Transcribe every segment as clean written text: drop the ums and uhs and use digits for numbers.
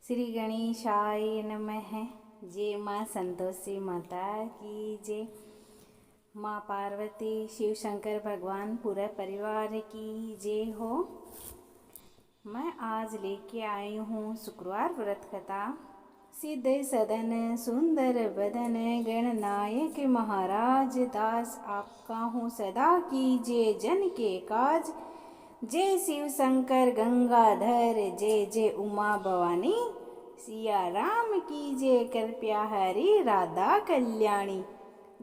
श्री गणेशाय नमः। जय माँ संतोषी माता की जय। माँ पार्वती शिव शंकर भगवान पूरे परिवार की जय हो। मैं आज लेके आई हूँ शुक्रवार व्रत कथा। सिद्ध सदन सुंदर बदन गणनायक महाराज दास आपका हूँ सदा कीजिए जन के काज। जय शिव शंकर गंगाधर जय जय उमा भवानी। सिया राम की जय कृपया हरि राधा कल्याणी।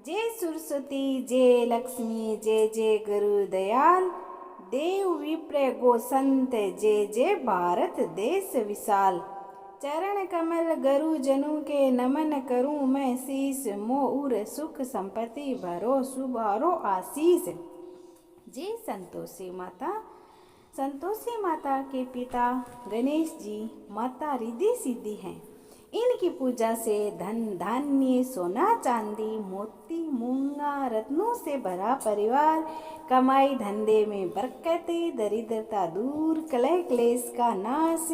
जय सरस्वती जय लक्ष्मी जय जय गुरु दयाल। देव विप्र गो संत जय जय भारत देश विशाल। चरण कमल गुरु जनों के नमन करूं मैं शीस। मोर सुख संपत्ति भरो सुबारो आशीष। जय संतोषी माता। संतोषी माता के पिता गणेश जी माता रिद्धि सिद्धि हैं। इनकी पूजा से धन धान्य सोना चांदी मोती मूंगा रत्नों से भरा परिवार। कमाई धंधे में बरकत दरिद्रता दूर कलह क्लेश का नाश।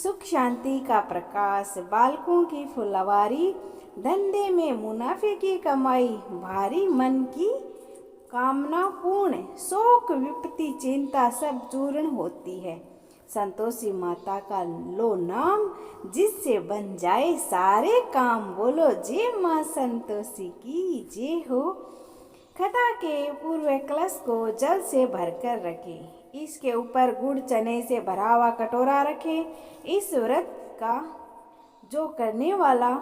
सुख शांति का प्रकाश बालकों की फुलवारी। धंधे में मुनाफे की कमाई भारी मन की कामना पूर्ण। शोक विपत्ति चिंता सब चूर्ण होती है। संतोषी माता का लो नाम जिससे बन जाए सारे काम। बोलो जय माँ संतोषी की जय हो। कथा के पूर्व कलश को जल से भरकर रखें। इसके ऊपर गुड़ चने से भरा हुआ कटोरा रखें। इस व्रत का जो करने वाला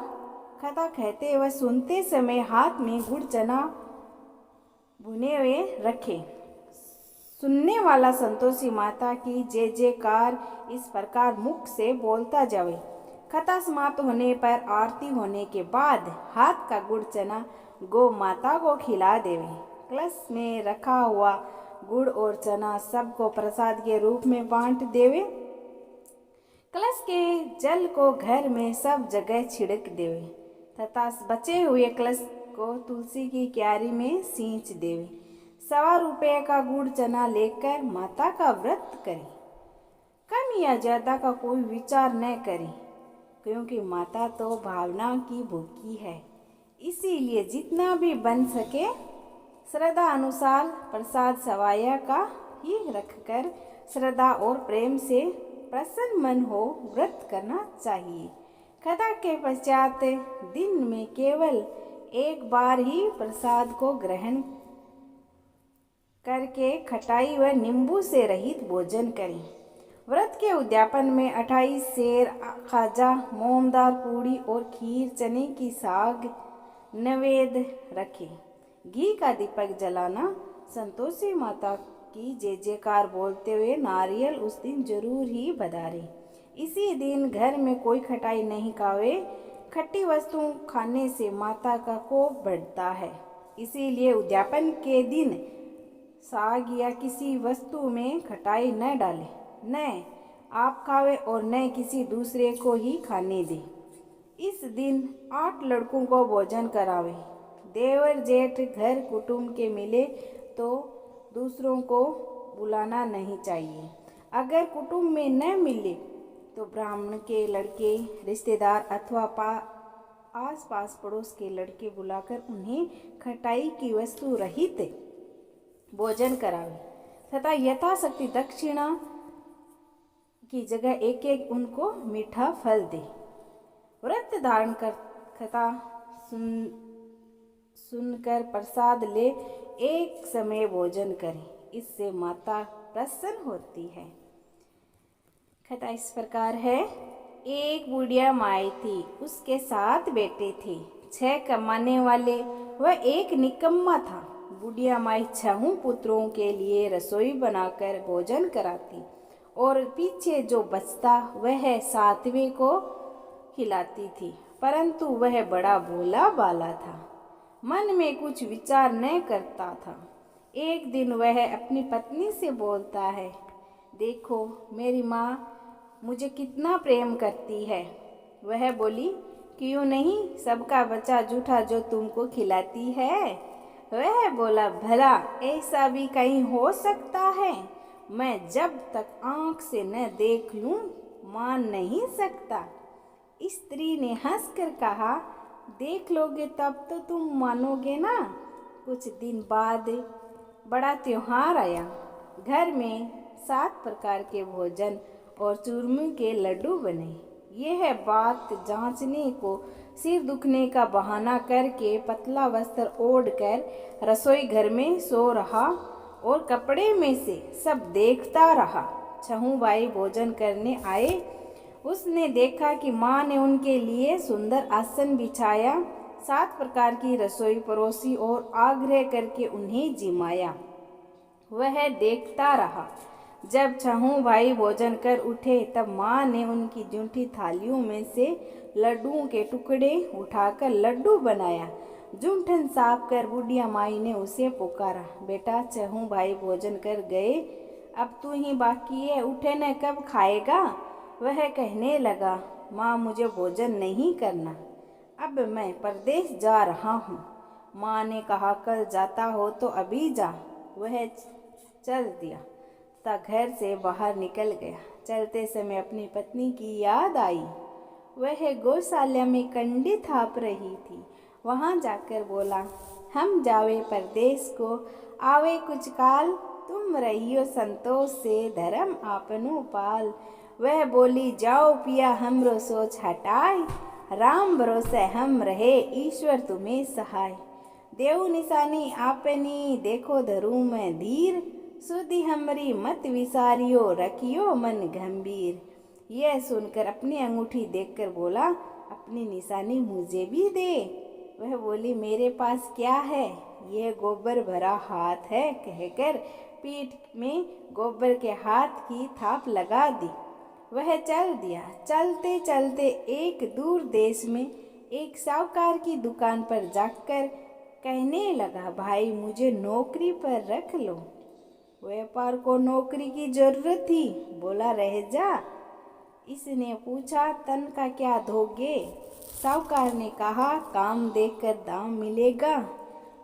कथा कहते व सुनते समय हाथ में गुड़ चना भुने हुए रखे। सुनने वाला संतोषी माता की जय जयकार इस प्रकार मुख से बोलता जावे। कथा समाप्त होने पर आरती होने के बाद हाथ का गुड़ चना गौ माता को खिला देवे। कलश में रखा हुआ गुड़ और चना सबको प्रसाद के रूप में बांट देवे। कलश के जल को घर में सब जगह छिड़क देवे तथा बचे हुए कलश को तुलसी की क्यारी में सींच देवे। 1.25 रुपये का गुड़ चना लेकर माता का व्रत करें। कम या ज्यादा का कोई विचार न करें क्योंकि माता तो भावना की भूखी है। इसीलिए जितना भी बन सके श्रद्धा अनुसार प्रसाद सवाया का ही रखकर श्रद्धा और प्रेम से प्रसन्न मन हो व्रत करना चाहिए। कथा के पश्चात दिन में केवल एक बार ही प्रसाद को ग्रहण करके खटाई व नींबू से रहित भोजन करें। व्रत के उद्यापन में 28 सेर खाजा मोमदार पूड़ी और खीर चने की साग नैवेद्य रखें। घी का दीपक जलाना। संतोषी माता की जय जयकार बोलते हुए नारियल उस दिन जरूर ही बधारें। इसी दिन घर में कोई खटाई नहीं खावे। खट्टी वस्तु खाने से माता का कोप बढ़ता है। इसीलिए उद्यापन के दिन साग या किसी वस्तु में खटाई न डालें। न आप खावे और न किसी दूसरे को ही खाने दें। इस दिन 8 लड़कों को भोजन करावे। देवर जेठ घर कुटुंब के मिले तो दूसरों को बुलाना नहीं चाहिए। अगर कुटुंब में न मिले तो ब्राह्मण के लड़के रिश्तेदार अथवा आस पास पड़ोस के लड़के बुलाकर उन्हें खटाई की वस्तु रहित भोजन करावे तथा यथाशक्ति दक्षिणा की जगह एक एक उनको मीठा फल दे। व्रत धारण कर कथा सुनकर प्रसाद ले एक समय भोजन करें। इससे माता प्रसन्न होती है। कथा इस प्रकार है। एक बुढ़िया माई थी। उसके 7 बेटे थे। 6 कमाने वाले व एक निकम्मा था। बुढ़िया माई 6 पुत्रों के लिए रसोई बनाकर भोजन कराती और पीछे जो बचता वह 7वें को खिलाती थी। परंतु वह बड़ा भोला बाला था। मन में कुछ विचार न करता था। एक दिन वह अपनी पत्नी से बोलता है, देखो मेरी माँ मुझे कितना प्रेम करती है। वह बोली, क्यों नहीं, सबका बचा जूठा जो तुमको खिलाती है। वह बोला, भला ऐसा भी कहीं हो सकता है। मैं जब तक आँख से न देख लूँ मान नहीं सकता। स्त्री ने हंसकर कहा, देख लोगे तब तो तुम मानोगे ना। कुछ दिन बाद बड़ा त्योहार आया। घर में 7 प्रकार के भोजन और चूरमे के लड्डू बने। यह बात जांचने को सिर दुखने का बहाना करके पतला वस्त्र ओढ़कर रसोई घर में सो रहा और कपड़े में से सब देखता रहा। छहू भाई भोजन करने आए। उसने देखा कि माँ ने उनके लिए सुंदर आसन बिछाया, 7 प्रकार की रसोई परोसी और आग्रह करके उन्हें जिमाया। वह देखता रहा। जब छहों भाई भोजन कर उठे तब माँ ने उनकी जूठी थालियों में से लड्डुओं के टुकड़े उठाकर लड्डू बनाया। जूठन साफ कर बुढ़िया माई ने उसे पुकारा, बेटा छहों भाई भोजन कर गए, अब तू ही बाकी है, उठे न कब खाएगा। वह कहने लगा, माँ मुझे भोजन नहीं करना, अब मैं परदेश जा रहा हूँ। माँ ने कहा, कल जाता हो तो अभी जा। वह चल दिया तथा घर से बाहर निकल गया। चलते समय अपनी पत्नी की याद आई। वह गौशाला में कंडे थाप रही थी। वहाँ जाकर बोला, हम जावे परदेश को, आवे कुछ काल, तुम रहियो संतोष से, धर्म आपनो पाल। वह बोली, जाओ पिया हमरो सोच हटाए, राम भरोसे हम रहे, ईश्वर तुम्हें सहाय। देव निशानी आपनी, देखो धरू मैं धीर, सुधि हमरी मत विसारियो, रखियो मन गंभीर। यह सुनकर अपनी अंगूठी देखकर बोला, अपनी निशानी मुझे भी दे। वह बोली, मेरे पास क्या है, यह गोबर भरा हाथ है, कहकर पीठ में गोबर के हाथ की थाप लगा दी। वह चल दिया। चलते चलते एक दूर देश में एक साहूकार की दुकान पर जाकर कहने लगा, भाई मुझे नौकरी पर रख लो। व्यापार को नौकरी की जरूरत थी, बोला रह जा। इसने पूछा, तन का क्या दोगे। साहूकार ने कहा, काम देकर दाम मिलेगा।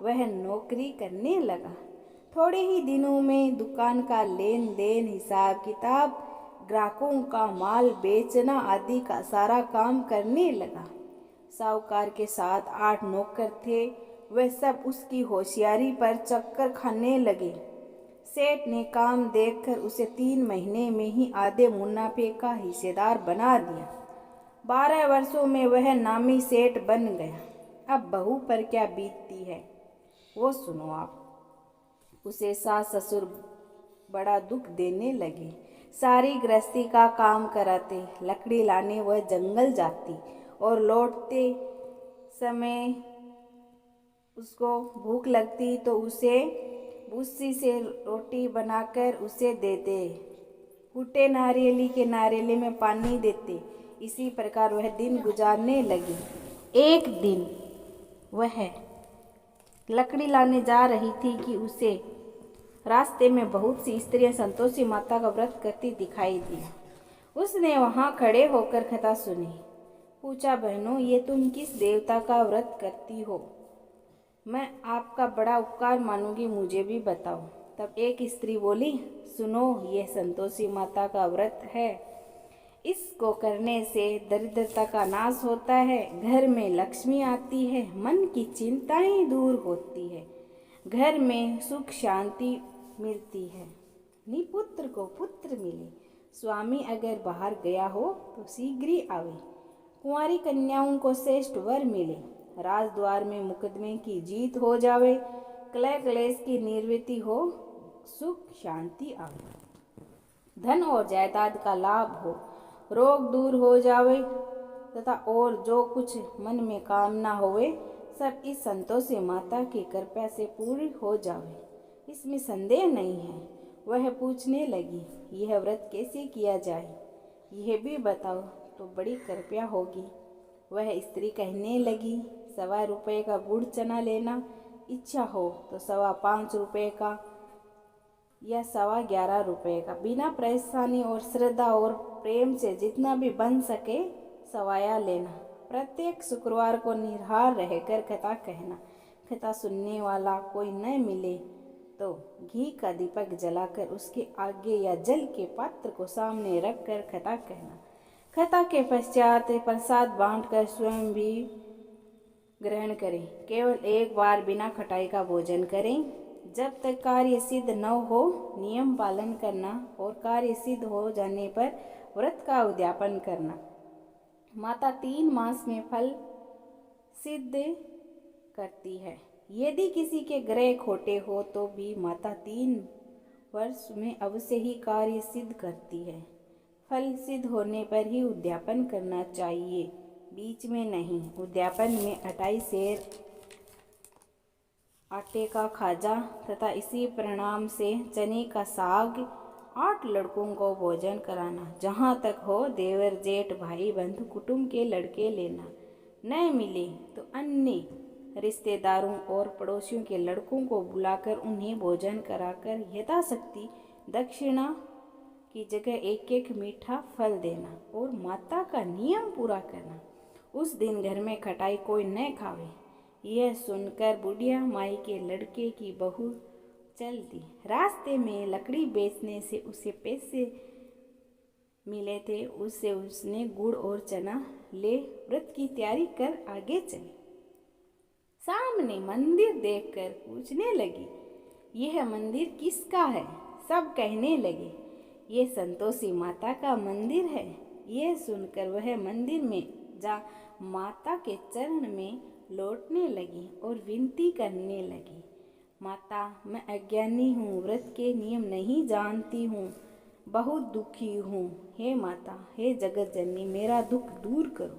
वह नौकरी करने लगा। थोड़े ही दिनों में दुकान का लेन देन, हिसाब किताब, ग्राहकों का माल बेचना आदि का सारा काम करने लगा। साहूकार के 7-8 नौकर थे। वे सब उसकी होशियारी पर चक्कर खाने लगे। सेठ ने काम देखकर उसे 3 महीने में ही आधे मुनाफे का हिस्सेदार बना दिया। 12 वर्षों में वह नामी सेठ बन गया। अब बहू पर क्या बीतती है वो सुनो आप। उसे सास ससुर बड़ा दुख देने लगे। सारी गृहस्थी का काम कराते, लकड़ी लाने वह जंगल जाती और लौटते समय उसको भूख लगती तो उसे भूसी से रोटी बनाकर उसे देते, फूटे नारियली के नारियले में पानी देते। इसी प्रकार वह दिन गुजारने लगी। एक दिन वह लकड़ी लाने जा रही थी कि उसे रास्ते में बहुत सी स्त्रियां संतोषी माता का व्रत करती दिखाई दी। उसने वहां खड़े होकर कथा सुनी। पूछा, बहनों ये तुम किस देवता का व्रत करती हो? मैं आपका बड़ा उपकार मानूंगी, मुझे भी बताओ। तब एक स्त्री बोली, सुनो यह संतोषी माता का व्रत है। इसको करने से दरिद्रता का नाश होता है, घर में लक्ष्मी आती है, मन की चिंताएं दूर होती है, घर में सुख शांति मिलती है, निपुत्र को पुत्र मिले, स्वामी अगर बाहर गया हो तो शीघ्र ही आवे, कुंवारी कन्याओं को श्रेष्ठ वर मिले, राजद्वार में मुकदमे की जीत हो जावे, कलह क्लेश की निवृत्ति हो, सुख शांति आवे, धन और जायदाद का लाभ हो, रोग दूर हो जावे तथा और जो कुछ मन में कामना होवे सब इस संतोषी माता की कृपा से पूरी हो जावे, इसमें संदेह नहीं है। वह पूछने लगी, यह व्रत कैसे किया जाए, यह भी बताओ तो बड़ी कृपया होगी। वह स्त्री कहने लगी, 1.25 रुपये का गुड़ चना लेना, इच्छा हो तो 5.25 रुपये का या 11.25 रुपये का, बिना परेशानी और श्रद्धा और प्रेम से जितना भी बन सके सवाया लेना। प्रत्येक शुक्रवार को निराहार रहकर कथा कहना। कथा सुनने वाला कोई न मिले तो घी का दीपक जलाकर उसके आगे या जल के पात्र को सामने रखकर कथा कहना। कथा के पश्चात प्रसाद बांटकर स्वयं भी ग्रहण करें। केवल एक बार बिना खटाई का भोजन करें। जब तक कार्य सिद्ध न हो नियम पालन करना और कार्य सिद्ध हो जाने पर व्रत का उद्यापन करना। माता 3 मास में फल सिद्ध करती है। यदि किसी के ग्रह खोटे हो तो भी माता 3 वर्ष में अवश्य ही कार्य सिद्ध करती है। फल सिद्ध होने पर ही उद्यापन करना चाहिए, बीच में नहीं। उद्यापन में 28 सेर आटे का खाजा तथा इसी परिणाम से चने का साग 8 लड़कों को भोजन कराना। जहाँ तक हो देवर जेठ भाई बंधु कुटुंब के लड़के लेना। न मिले तो अन्य रिश्तेदारों और पड़ोसियों के लड़कों को बुलाकर उन्हें भोजन कराकर यथाशक्ति दक्षिणा की जगह एक एक मीठा फल देना और माता का नियम पूरा करना। उस दिन घर में खटाई कोई न खावे। यह सुनकर बुढ़िया माई के लड़के की बहू चल दी। रास्ते में लकड़ी बेचने से उसे पैसे मिले थे, उससे उसने गुड़ और चना ले व्रत की तैयारी कर आगे चली। सामने मंदिर देखकर पूछने लगी, यह मंदिर किसका है? सब कहने लगे, ये संतोषी माता का मंदिर है। यह सुनकर वह मंदिर में जा माता के चरण में लौटने लगी और विनती करने लगी, माता मैं अज्ञानी हूँ, व्रत के नियम नहीं जानती हूँ, बहुत दुखी हूँ। हे माता, हे जगत जननी, मेरा दुख दूर करो,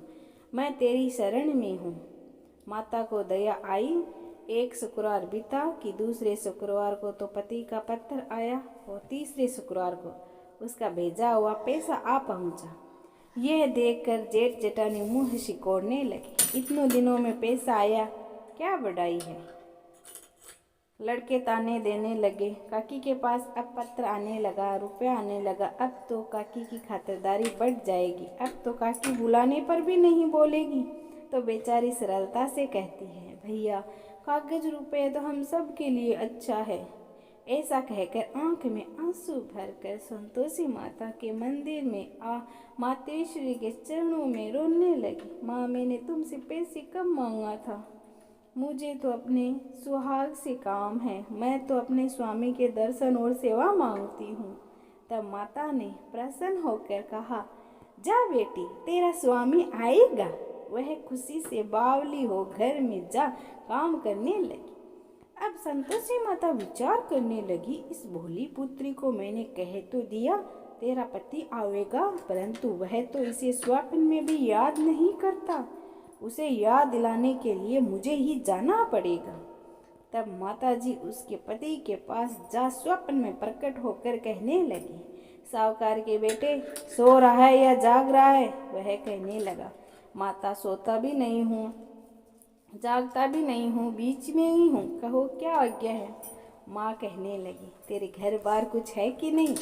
मैं तेरी शरण में हूँ। माता को दया आई। एक शुक्रवार बीता कि दूसरे शुक्रवार को तो पति का पत्र आया और तीसरे शुक्रवार को उसका भेजा हुआ पैसा आ पहुँचा। यह देखकर जेठ जेठानी मुँह सिकोड़ने लगे, इतनों दिनों में पैसा आया, क्या बढ़ाई है। लड़के ताने देने लगे। काकी के पास अब पत्र आने लगा, रुपया आने लगा। अब तो काकी की खातिरदारी बढ़ जाएगी। अब तो काकी बुलाने पर भी नहीं बोलेगी। तो बेचारी सरलता से कहती है, भैया कागज रुपये तो हम सब के लिए अच्छा है। ऐसा कहकर आंख में आंसू भरकर संतोषी माता के मंदिर में आ मातेश्वरी के चरणों में रोने लगी। माँ, मैंने तुमसे पैसे कम मांगा था, मुझे तो अपने सुहाग से काम है, मैं तो अपने स्वामी के दर्शन और सेवा मांगती हूँ। तब माता ने प्रसन्न होकर कहा, जा बेटी, तेरा स्वामी आएगा। वह खुशी से बावली हो घर में जा काम करने लगी। अब संतोषी माता विचार करने लगी, इस भोली पुत्री को मैंने कह तो दिया तेरा पति आवेगा, परंतु वह तो इसे स्वप्न में भी याद नहीं करता। उसे याद दिलाने के लिए मुझे ही जाना पड़ेगा। तब माताजी उसके पति के पास जा स्वप्न में प्रकट होकर कहने लगी, साहूकार के बेटे, सो रहा है या जाग रहा है? वह कहने लगा, माता सोता भी नहीं हूँ, जागता भी नहीं हूँ, बीच में ही हूँ, कहो क्या आज्ञा है। माँ कहने लगी, तेरे घर बार कुछ है कि नहीं?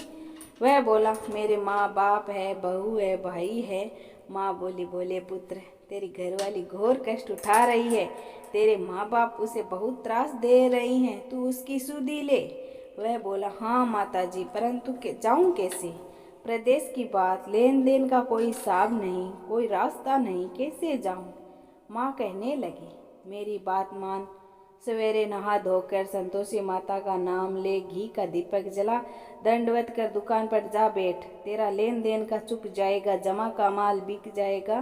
वह बोला, मेरे माँ बाप है, बहू है, भाई है। माँ बोली, बोले पुत्र, तेरी घरवाली घोर कष्ट उठा रही है, तेरे माँ बाप उसे बहुत त्रास दे रही हैं, तू उसकी सुधि ले। वह बोला, हाँ माताजी, परंतु जाऊँ कैसे? प्रदेश की बात, लेन देन का कोई हिसाब नहीं, कोई रास्ता नहीं, कैसे जाऊँ? माँ कहने लगी, मेरी बात मान, सवेरे नहा धोकर संतोषी माता का नाम ले, घी का दीपक जला, दंडवत कर दुकान पर जा बैठ, तेरा लेन देन का चुक जाएगा, जमा का माल बिक जाएगा।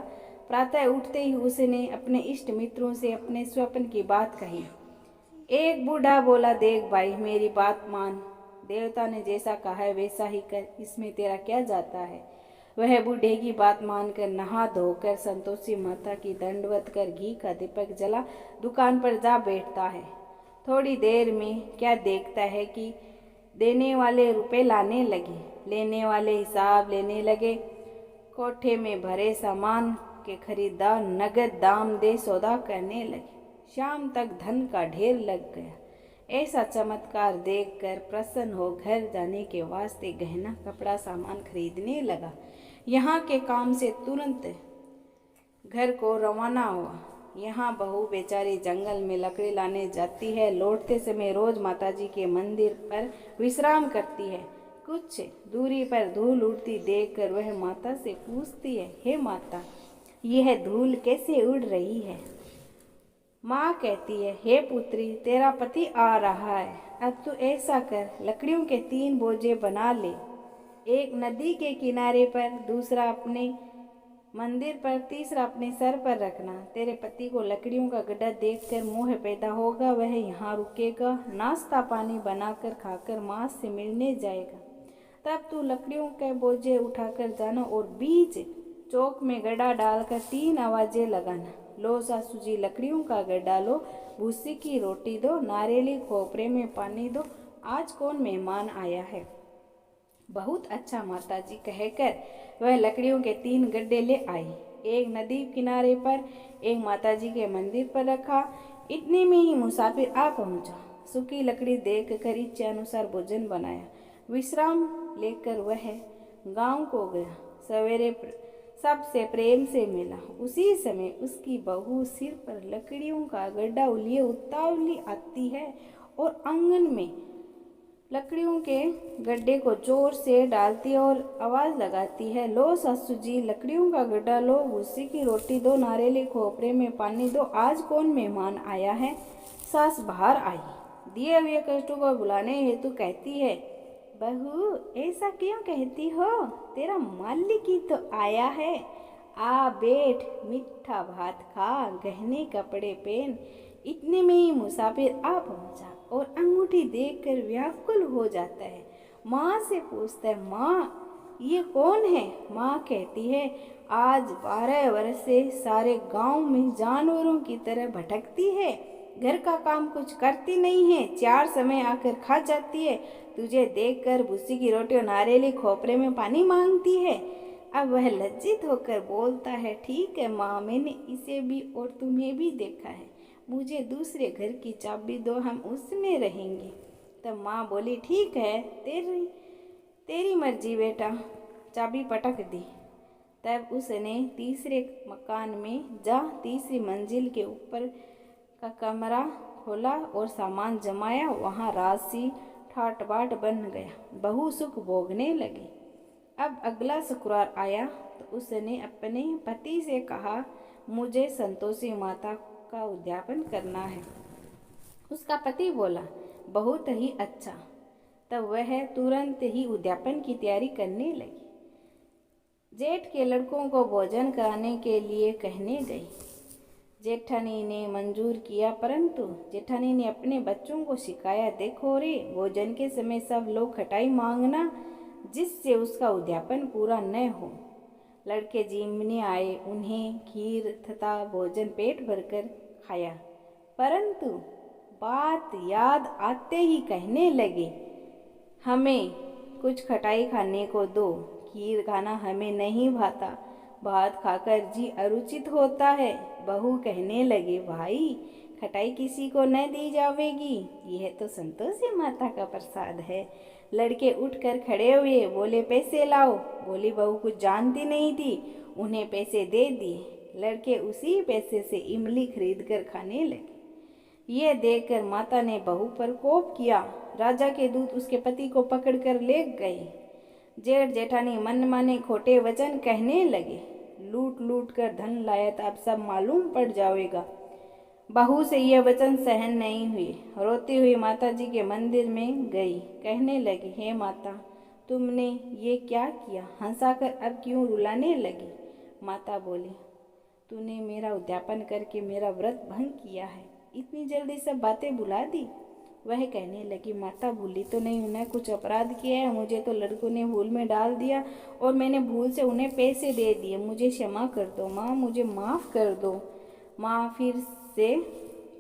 प्रातः उठते ही उसने अपने इष्ट मित्रों से अपने स्वप्न की बात कही। एक बूढ़ा बोला, देख भाई, मेरी बात मान, देवता ने जैसा कहा है वैसा ही कर, इसमें तेरा क्या जाता है। वह बूढ़े की बात मानकर नहा धोकर संतोषी माता की दंडवत कर घी का दीपक जला दुकान पर जा बैठता है। थोड़ी देर में क्या देखता है कि देने वाले रुपए लाने लगे, लेने वाले हिसाब लेने लगे। कोठे में भरे सामान के खरीदार नगद दाम दे सौदा करने लगे। शाम तक धन का ढेर लग गया। ऐसा चमत्कार देखकर प्रसन्न हो घर जाने के वास्ते गहना कपड़ा सामान खरीदने लगा। यहाँ के काम से तुरंत घर को रवाना हुआ। यहाँ बहू बेचारी जंगल में लकड़ी लाने जाती है, लौटते समय रोज माताजी के मंदिर पर विश्राम करती है। कुछ दूरी पर धूल उड़ती देखकर वह माता से पूछती है, हे माता, यह धूल कैसे उड़ रही है? माँ कहती है, हे पुत्री, तेरा पति आ रहा है। अब तू ऐसा कर, लकड़ियों के 3 बोझे बना ले, एक नदी के किनारे पर, दूसरा अपने मंदिर पर, तीसरा अपने सर पर रखना। तेरे पति को लकड़ियों का गड्ढा देखकर मोह पैदा होगा, वह यहाँ रुकेगा, नाश्ता पानी बनाकर खाकर माँ से मिलने जाएगा। तब तू लकड़ियों के बोझे उठाकर जाना और बीच चौक में गड्ढा डालकर 3 आवाजें लगाना, लो सासू जी लकड़ियों का गड्ढा लो, भूसी की रोटी दो, नारियली खोपरे में पानी दो, आज कौन मेहमान आया है। बहुत अच्छा माताजी कहकर वह लकड़ियों के 3 गड्ढे ले आई, एक नदी किनारे पर, एक माताजी के मंदिर पर रखा। इतने में ही मुसाफिर आ पहुंचा। सूखी लकड़ी देखकर इच्छा अनुसार भोजन बनाया, विश्राम लेकर वह गांव को गया। सवेरे सबसे प्रेम से मिला। उसी समय उसकी बहू सिर पर लकड़ियों का गड्ढा लिए उतावली आती है और आंगन में लकड़ियों के गड्ढे को जोर से डालती और आवाज लगाती है, लो सासू जी लकड़ियों का गड्ढा लो, भूसी की रोटी दो, नारियली खोपरे में पानी दो, आज कौन मेहमान आया है। सास बाहर आई, दिए हुए कष्टों को बुलाने हेतु कहती है, बहू ऐसा क्यों कहती हो, तेरा मालिक ही तो आया है, आ बैठ, मीठा भात खा, गहने कपड़े पहन। इतने में ही मुसाफिर आ पहुंचा और अंगूठी देखकर व्याकुल हो जाता है। माँ से पूछता है, माँ ये कौन है। माँ कहती है, आज 12 वर्ष से सारे गांव में जानवरों की तरह भटकती है, घर का काम कुछ करती नहीं है, 4 समय आकर खा जाती है, तुझे देखकर भूसी की रोटी और नारियली खोपरे में पानी मांगती है। अब वह लज्जित होकर बोलता है, ठीक है माँ, मैंने इसे भी और तुम्हें भी देखा है, मुझे दूसरे घर की चाबी दो, हम उसमें रहेंगे। तब माँ बोली, ठीक है, तेरी मर्जी बेटा, चाबी पटक दी। तब उसने तीसरे मकान में जा तीसरी मंजिल के ऊपर का कमरा खोला और सामान जमाया, वहाँ राशि ठाट बाट बन गया। बहू सुख भोगने लगी। अब अगला शुक्रवार आया तो उसने अपने पति से कहा, मुझे संतोषी माता का उद्यापन करना है। उसका पति बोला, बहुत ही अच्छा। तब वह तुरंत ही उद्यापन की तैयारी करने लगी। जेठ के लड़कों को भोजन कराने के लिए कहने गई। जेठानी ने मंजूर किया, परंतु जेठानी ने अपने बच्चों को सिखाया, देखो रे, भोजन के समय सब लोग खटाई मांगना, जिससे उसका उद्यापन पूरा न हो। लड़के जिमने आए, उन्हें खीर तथा भोजन पेट भरकर खाया, परंतु बात याद आते ही कहने लगे, हमें कुछ खटाई खाने को दो, खीर खाना हमें नहीं भाता, भात खाकर जी अरुचित होता है। बहू कहने लगे, भाई खटाई किसी को न दी जावेगी, यह तो संतोषी माता का प्रसाद है। लड़के उठकर खड़े हुए, बोले पैसे लाओ। बोली बहू कुछ जानती नहीं थी, उन्हें पैसे दे दिए। लड़के उसी पैसे से इमली खरीद कर खाने लगे। यह देखकर माता ने बहू पर कोप किया। राजा के दूत उसके पति को पकड़कर ले गए। जेठ जेठानी मन माने खोटे वचन कहने लगे, लूट लूट कर धन लाया था, अब सब मालूम पड़ जाएगा। बहू से यह वचन सहन नहीं हुए। रोती हुई माता जी के मंदिर में गई, कहने लगी, हे माता, तुमने ये क्या किया, हंसाकर अब क्यों रुलाने लगी। माता बोली, तूने मेरा उद्यापन करके मेरा व्रत भंग किया है, इतनी जल्दी सब बातें भुला दी। वह कहने लगी, माता भूली तो नहीं, उन्हें कुछ अपराध किया है, मुझे तो लड़कों ने भूल में डाल दिया और मैंने भूल से उन्हें पैसे दे दिए, मुझे क्षमा कर दो माँ, मुझे माफ़ कर दो माँ, फिर से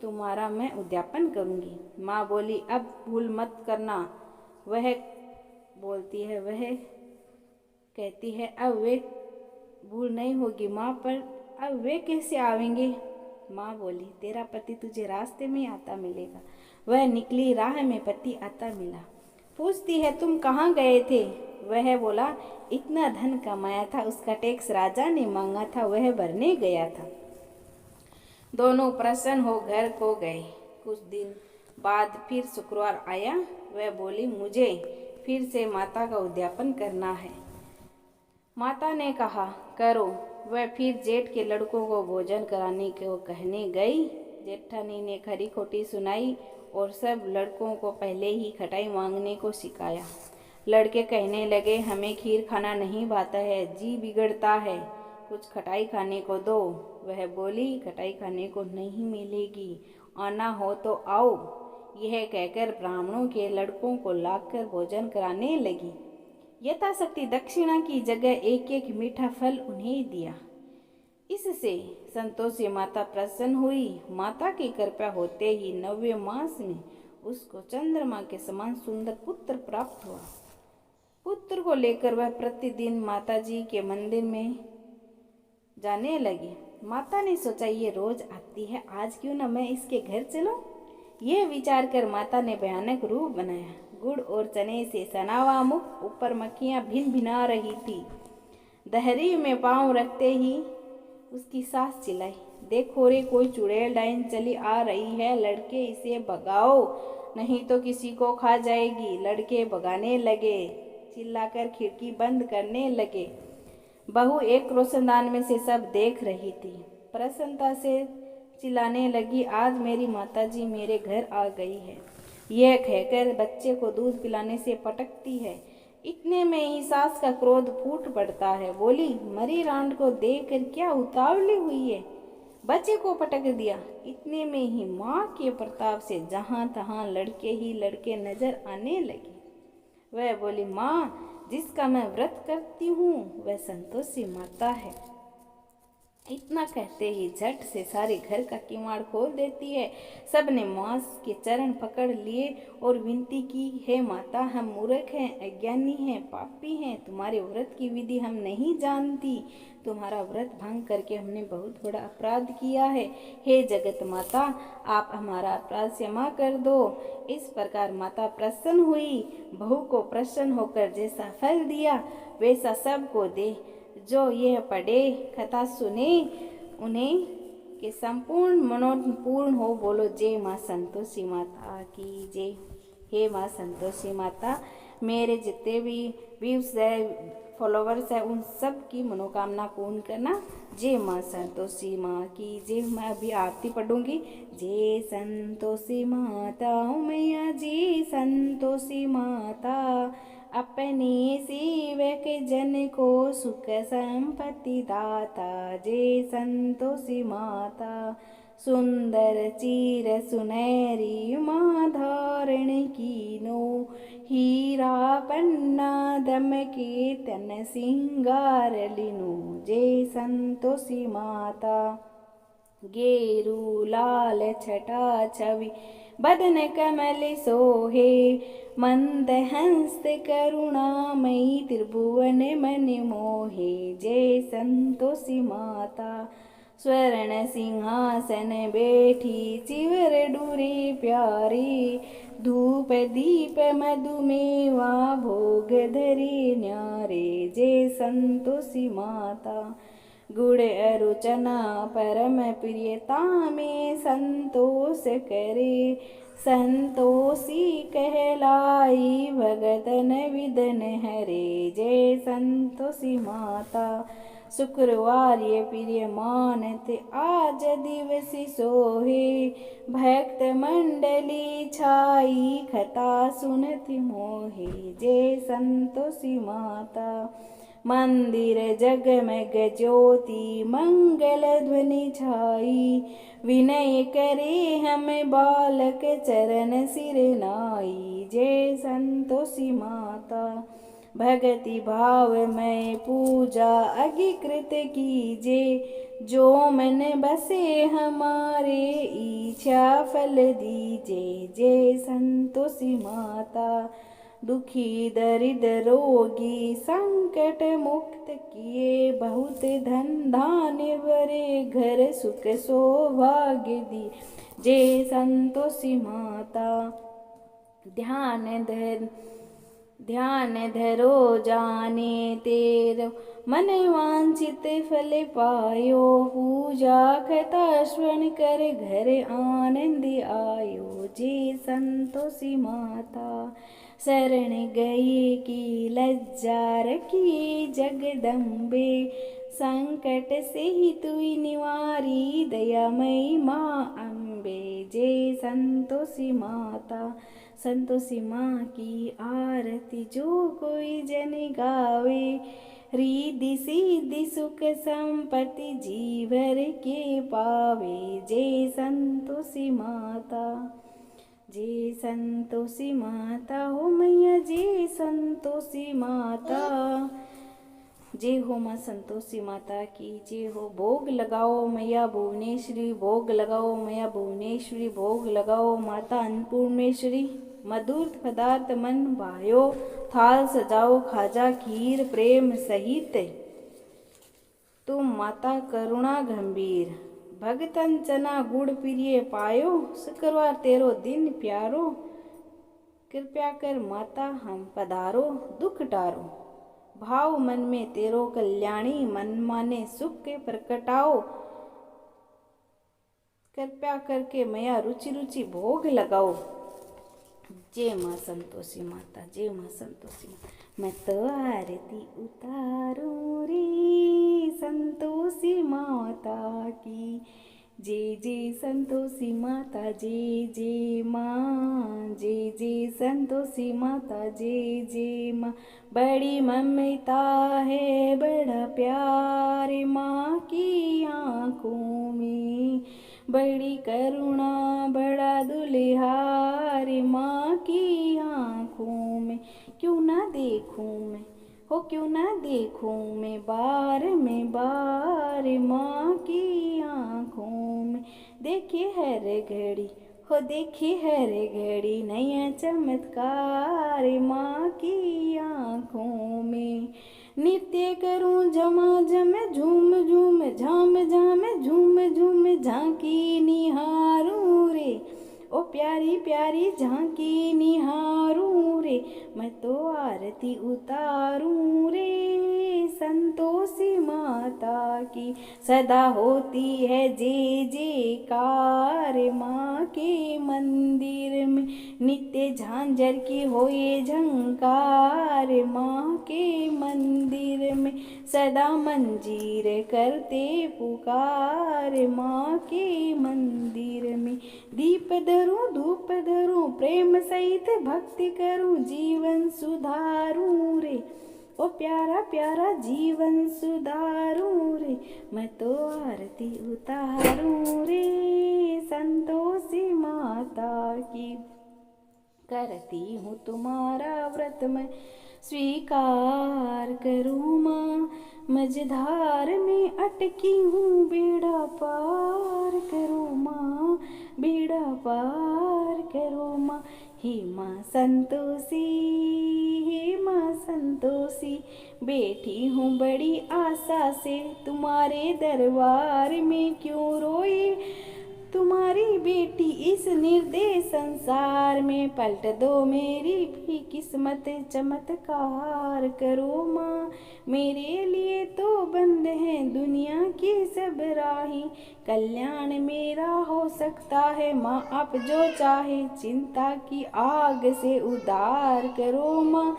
तुम्हारा मैं उद्यापन करूँगी। माँ बोली, अब भूल मत करना। वह बोलती है, वह कहती है, अब वे भूल नहीं होगी माँ, पर अब वे कैसे आवेंगे। माँ बोली, तेरा पति तुझे रास्ते में आता मिलेगा। वह निकली, राह में पति आता मिला। पूछती है, तुम कहाँ गए थे। वह बोला, इतना धन कमाया था, उसका टैक्स राजा ने मांगा था, वह भरने गया था। दोनों प्रसन्न हो घर को गए। कुछ दिन बाद फिर शुक्रवार आया। वह बोली, मुझे फिर से माता का उद्यापन करना है। माता ने कहा, करो। वह फिर जेठ के लड़कों को भोजन कराने को कहने गई। जेठानी ने खरी खोटी सुनाई और सब लड़कों को पहले ही खटाई मांगने को सिखाया। लड़के कहने लगे, हमें खीर खाना नहीं भाता है, जी बिगड़ता है, कुछ खटाई खाने को दो। वह बोली, खटाई खाने को नहीं मिलेगी, आना हो तो आओ। यह कहकर ब्राह्मणों के लड़कों को लाकर भोजन कराने लगी। यथाशक्ति दक्षिणा की जगह एक एक मीठा फल उन्हें दिया। इससे संतोषी माता प्रसन्न हुई। माता की कृपा होते ही 9वें मास में उसको चंद्रमा के समान सुंदर पुत्र प्राप्त हुआ। पुत्र को लेकर वह प्रतिदिन माताजी के मंदिर में जाने लगी। माता ने सोचा, ये रोज आती है, आज क्यों न मैं इसके घर चलूं। यह विचार कर माता ने भयानक रूप बनाया। गुड़ और चने से सना हुआ मुख, ऊपर मक्खियां भिन भिना रही थी। दहरी में पांव रखते ही उसकी सास चिल्लाई, देखो रे, कोई चुड़ैल डाइन चली आ रही है, लड़के इसे भगाओ नहीं तो किसी को खा जाएगी। लड़के भगाने लगे, चिल्लाकर खिड़की बंद करने लगे। बहू एक रोशनदान में से सब देख रही थी। प्रसन्नता से चिल्लाने लगी, आज मेरी माताजी मेरे घर आ गई है। यह कहकर बच्चे को दूध पिलाने से पटकती है। इतने में ही सास का क्रोध फूट पड़ता है। बोली, मरी रांड को देखकर क्या उतावली हुई है, बच्चे को पटक दिया। इतने में ही माँ के प्रताप से जहाँ तहाँ लड़के ही लड़के नजर आने लगे। वह बोली, माँ, जिसका मैं व्रत करती हूँ वह संतोषी माता है। इतना कहते ही झट से सारे घर का किवाड़ खोल देती है। सबने माँ के चरण पकड़ लिए और विनती की, हे माता, हम मूर्ख हैं, अज्ञानी हैं, पापी हैं, तुम्हारे व्रत की विधि हम नहीं जानती। तुम्हारा व्रत भंग करके हमने बहुत बड़ा अपराध किया है। हे जगत माता, आप हमारा अपराध क्षमा कर दो। इस प्रकार माता प्रसन्न हुई। बहू को प्रसन्न होकर जैसा फल दिया वैसा सबको दे। जो यह पढ़े, कथा सुने, उन्हें के संपूर्ण मनोरथ पूर्ण हो। बोलो जय माँ संतोषी माता की जय। हे माँ संतोषी माता, मेरे जितने भी व्यूज है, फॉलोवर्स है, उन सब की मनोकामना पूर्ण करना। जय माँ संतोषी माँ की जय। मैं अभी आरती पढ़ूंगी। जय संतोषी माता मैया, जय संतोषी माता, अपने सेवक जन को सुख संपत्ति दाता। जय संतोषी माता, सुंदर चीर सुनहरी माँ धारण कीनो, हीरा पन्ना दमके तन सिंगार लिनो। जय संतोषी माता, गेरू लाल छटा छवि बदन कमल सोहे, मंद हस्त करुणामयी त्रिभुवन मन मोहे। जय संतोषी माता, स्वर्ण सिंहासन बैठी चिवर डूरे प्यारी, धूप दीप मधुमेवा भोग धरे न्यारे। जय संतोषी माता, गुड़ अरुचना परम प्रियता में संतोष करे, संतोषी कहलाई भगतन विदन हरे। जय संतोषी माता, शुक्रवार ये प्रिय मानत आज दिवस सोहे, भक्त मंडली छाई कथा सुनत मोहे। जय संतोषी माता, मंदिर जगमग ज्योति मंगल ध्वनि छाई, विनय करे हम बालक चरण सिर नाई। जय संतोषी माता, भक्ति भाव में पूजा अगिकृत कीजे, जो मन बसे हमारे इच्छा फल दीजे। जय संतोषी माता, दुखी दरिद्र रोगी संकट मुक्त किए, बहुत धन धान्य भरे घर सुख सौभाग्य दी। जय संतोषी माता, ध्यान धरो जाने तेरो, मन वांछित फल पायो, पूजा कथा श्रवण कर घर आनंद आयो। जय संतोषी माता, शरण गए की लज्जा रखी जगदम्बे, संकट से ही तुई निवारी दयामयी माँ अम्बे। जय संतोषी माता, संतोषी माँ की आरती जो कोई जन गावे, रिद्धि सिद्धि सुख संपत्ति जीवर के पावे। जय संतोषी माता, जय संतोषी माता हो मैया, जय संतोषी माता। जय हो माँ संतोषी माता की जय हो। भोग लगाओ मैया भुवनेश्वरी, भोग लगाओ मैया भुवनेश्वरी, भोग लगाओ माता अन्नपूर्णेश्वरी। मधुर पदार्थ मन भायो, थाल सजाओ खाजा खीर प्रेम सहित। तुम माता करुणा गंभीर, भगतन चना गुड़ प्रिय पायो, शुक्रवार तेरो दिन प्यारो। कृपया कर माता हम पधारो, दुख टारो, भाव मन में तेरो कल्याणी, मन माने सुख के प्रकटाओ। कृपया करके मैया रुचि रुचि भोग लगाओ। जय माँ संतोषी माता, जय माँ संतोषी माता। मैं तो आरती उतारूं रे संतोषी माता की, जय जय संतोषी माता, जय जय माँ, जय जय संतोषी माता, जय जय माँ। बड़ी ममता है बड़ा प्यार माँ की आँखों में, बड़ी करुणा बड़ा दुल्हार माँ की आँखों में। क्यों ना देखूं मैं हो, क्यों ना देखूं मैं बार में बार माँ की आँखों में। देखे हर घड़ी हो, देखे हर घड़ी नया चमत्कार माँ की आँखों में। नृत्य करूं झमाझम झूम झूम, झाम झाम झूम झूम, झांकी निहारूं रे ओ प्यारी प्यारी झांकी निहारूं रे। मैं तो आरती उतारूं रे संतोषी माता की, सदा होती है जय जयकार माँ के मंदिर में। नित्य झांझर की होए झंकार माँ के मंदिर में, सदा मंजीर करते पुकार माँ के मंदिर में। दीप धरूं धूप धरूं प्रेम सहित भक्ति करूं, जीवन सुधारूं रे ओ प्यारा प्यारा जीवन सुधारूं रे। मैं तो आरती उतारूं रे संतोषी माता की, करती हूँ तुम्हारा व्रत मैं स्वीकार करूँ माँ। मझधार में अटकी हूँ बेड़ा पार करो माँ, बेड़ा पार करो माँ। हे माँ संतोषी, हे माँ संतोषी, बैठी हूँ बड़ी आशा से तुम्हारे दरबार में। क्यों रोए तुम्हारी बेटी इस निर्दय संसार में, पलट दो मेरी भी किस्मत, चमत्कार करो माँ। मेरे लिए तो बंद है दुनिया की सब राही, कल्याण मेरा हो सकता है माँ आप जो चाहे। चिंता की आग से उद्धार करो माँ,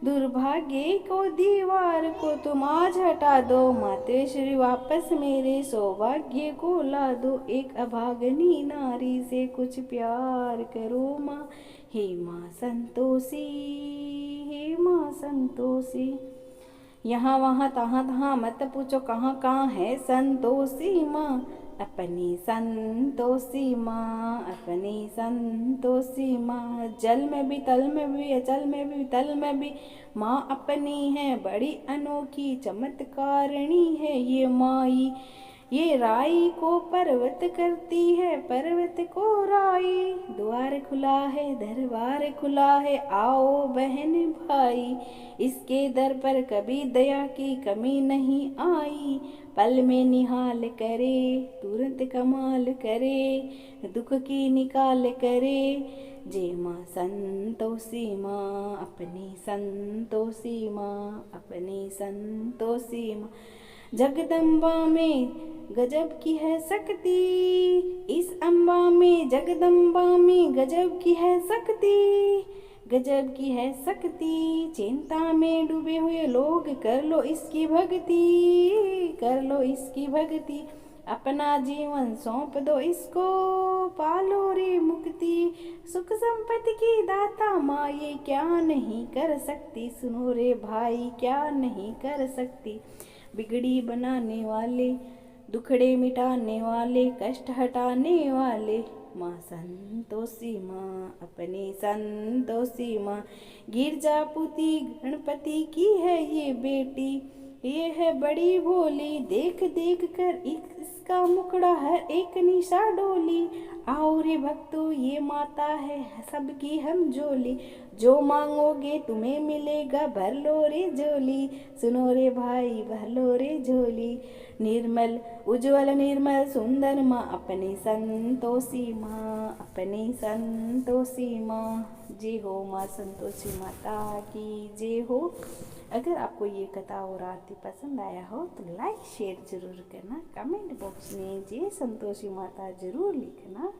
दुर्भाग्य को दीवार को तुम आज हटा दो। मातेश्वरी वापस मेरे सौभाग्य को ला दो, एक अभागनी नारी से कुछ प्यार करो माँ। हे माँ संतोषी, हे माँ संतोषी। यहाँ वहाँ तहाँ तहाँ मत पूछो कहाँ कहाँ है संतोषी माँ, अपनी संतोषी माँ, अपनी संतोषी माँ। जल में भी तल में भी अचल में भी तल में भी माँ अपनी है, बड़ी अनोखी चमत्कारिणी है ये माई। ये राई को पर्वत करती है, पर्वत को राई। द्वार खुला है दरबार खुला है, आओ बहन भाई। इसके दर पर कभी दया की कमी नहीं आई, पल में निहाल करे तुरंत कमाल करे, दुख की निकाल करे। जय माँ संतोषी माँ, अपनी संतोषी माँ, अपनी संतोषी माँ। जगदम्बा में गजब की है शक्ति, इस अम्बा में जगदम्बा में गजब की है शक्ति। गजब की है शक्ति, चिंता में डूबे हुए लोग कर लो इसकी भक्ति, कर लो इसकी भक्ति, अपना जीवन सौंप दो इसको, पालो रे मुक्ति। सुख संपत्ति की दाता माँ ये क्या नहीं कर सकती, सुनो रे भाई क्या नहीं कर सकती। बिगड़ी बनाने वाले, दुखड़े मिटाने वाले, कष्ट हटाने वाले, माँ संतोषी माँ अपनी संतोषी माँ। गिरजापुती गणपति की है ये बेटी, ये है बड़ी भोली, देख देख कर इसका मुखड़ा है एक निशा डोली। आओ रे भक्तों ये माता है सबकी हम झोली, जो मांगोगे तुम्हें मिलेगा भर लो रे झोली, सुनो रे भाई भर लो रे झोली। निर्मल उज्ज्वल निर्मल सुंदर माँ अपनी संतोषी माँ, अपनी संतोषी माँ। जय हो माँ संतोषी माता की जय हो। अगर आपको ये कथा और आरती पसंद आया हो तो लाइक शेयर जरूर करना, कमेंट बॉक्स में जय संतोषी माता जरूर लिखना।